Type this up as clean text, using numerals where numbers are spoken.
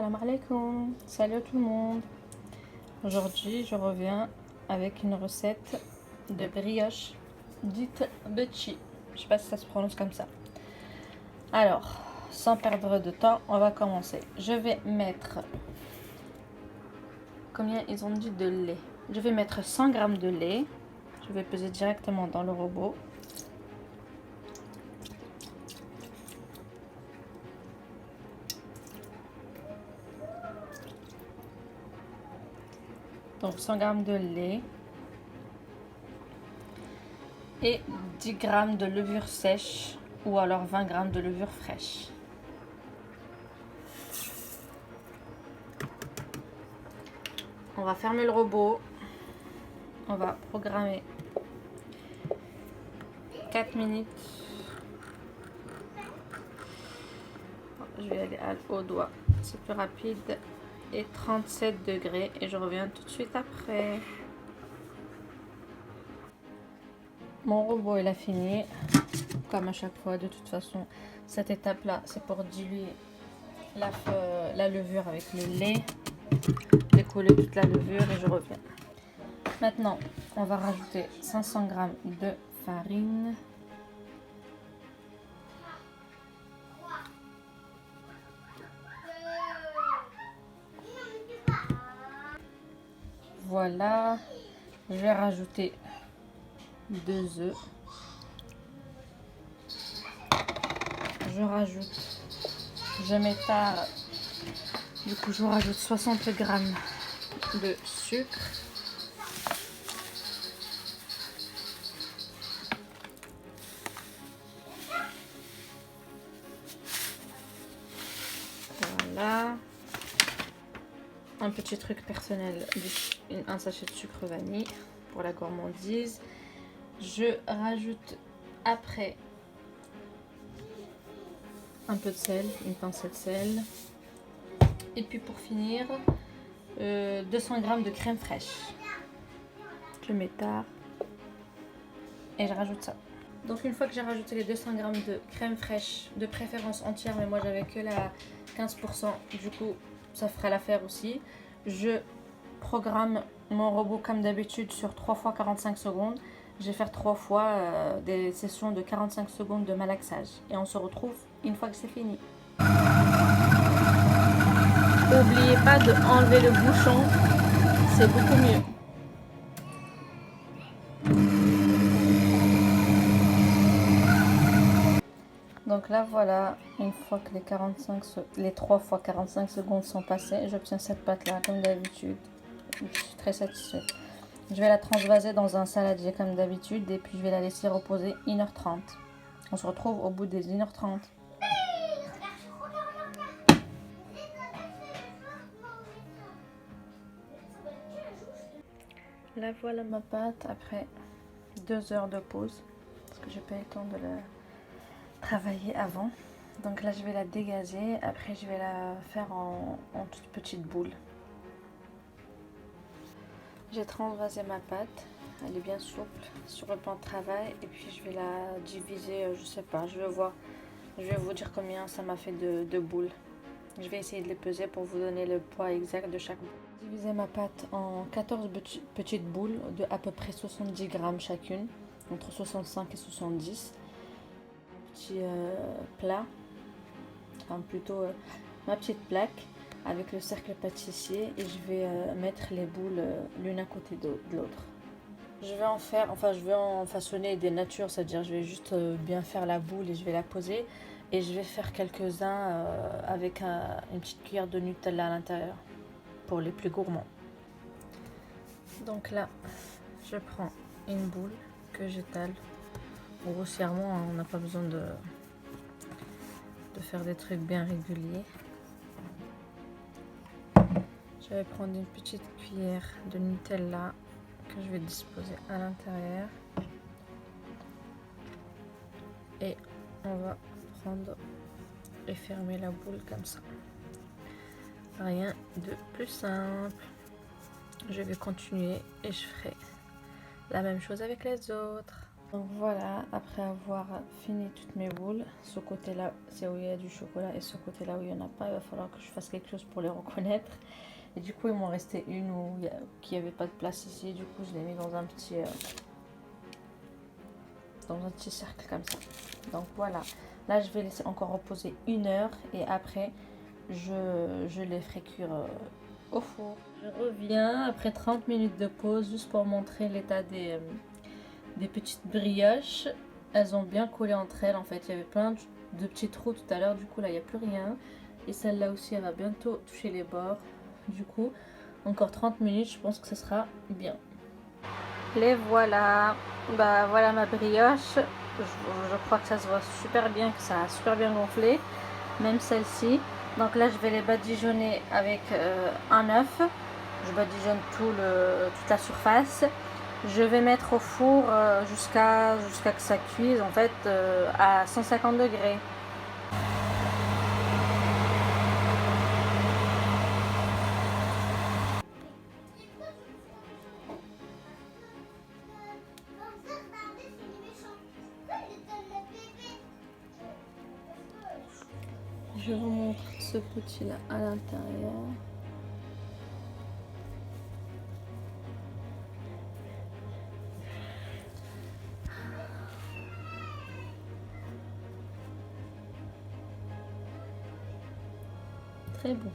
Salam alaikum, salut à tout le monde. Aujourd'hui, je reviens avec une recette de brioche dite Bechi. Je sais pas si ça se prononce comme ça. Alors, sans perdre de temps, on va commencer. Je vais mettre, combien ils ont dit de lait? Je vais mettre 100 g de lait. Je vais peser directement dans le robot. Donc 100 g de lait et 10 g de levure sèche ou alors 20 g de levure fraîche. On va fermer le robot. On va programmer 4 minutes. Je vais aller au doigt, c'est plus rapide. Et 37 degrés et je reviens tout de suite après. Mon robot il a fini. Comme à chaque fois, de toute façon, cette étape là c'est pour diluer la levure avec le lait, décoller toute la levure et je reviens. Maintenant on va rajouter 500 g de farine. Voilà, je vais rajouter 2 œufs. Je m'étale, du coup je rajoute 60 g de sucre. Voilà, un petit truc personnel, un sachet de sucre vanille pour la gourmandise. Je rajoute après un peu de sel, une pincée de sel. Et puis pour finir, 200 g de crème fraîche. Je m'étale et je rajoute ça. Donc une fois que j'ai rajouté les 200 g de crème fraîche, de préférence entière, mais moi j'avais que la 15%, du coup ça fera l'affaire aussi. Je programme mon robot comme d'habitude sur 3 fois 45 secondes. Je vais faire 3 fois des sessions de 45 secondes de malaxage. Et on se retrouve une fois que c'est fini. N'oubliez pas de enlever le bouchon, c'est beaucoup mieux. Donc là voilà, une fois que les 3 fois 45 secondes sont passées, j'obtiens cette pâte là comme d'habitude. Je suis très satisfaite. Je vais la transvaser dans un saladier comme d'habitude et puis je vais la laisser reposer 1h30. On se retrouve au bout des 1h30. Là voilà ma pâte après 2 heures de pause parce que j'ai pas eu le temps de la travailler avant. Donc là je vais la dégazer, après je vais la faire en toutes petites boules. J'ai transvasé ma pâte, elle est bien souple sur le plan de travail et puis je vais la diviser, je sais pas, je vais vous dire combien ça m'a fait de boules. Je vais essayer de les peser pour vous donner le poids exact de chaque boule. J'ai divisé ma pâte en 14 petites boules de à peu près 70 g chacune, entre 65 et 70. Petit plat, enfin plutôt ma petite plaque avec le cercle pâtissier et je vais mettre les boules l'une à côté de l'autre. Je vais en façonner des natures, c'est-à-dire je vais juste bien faire la boule et je vais la poser et je vais faire quelques-uns avec une petite cuillère de Nutella à l'intérieur pour les plus gourmands. Donc là, je prends une boule que j'étale grossièrement, on n'a pas besoin de faire des trucs bien réguliers. Je vais prendre une petite cuillère de Nutella que je vais disposer à l'intérieur et on va prendre et fermer la boule comme ça. Rien de plus simple. Je vais continuer et je ferai la même chose avec les autres. Donc voilà, après avoir fini toutes mes boules, ce côté-là c'est où il y a du chocolat et ce côté-là où il n'y en a pas, il va falloir que je fasse quelque chose pour les reconnaître. Et du coup il m'en restait une qui avait pas de place ici, du coup je l'ai mis dans un petit cercle comme ça. Donc voilà, là je vais laisser encore reposer 1 heure et après je les ferai cuire au four. Je reviens après 30 minutes de pause juste pour montrer l'état des petites brioches. Elles ont bien collé entre elles en fait. Il y avait plein de petits trous tout à l'heure, du coup là il n'y a plus rien. Et celle-là aussi elle va bientôt toucher les bords. Du coup, encore 30 minutes, je pense que ce sera bien. Les voilà. Bah voilà ma brioche. Je crois que ça se voit super bien, que ça a super bien gonflé. Même celle-ci. Donc là je vais les badigeonner avec un œuf. Je badigeonne toute la surface. Je vais mettre au four jusqu'à que ça cuise en fait à 150 degrés. Je vous montre ce petit là à l'intérieur. Très bon.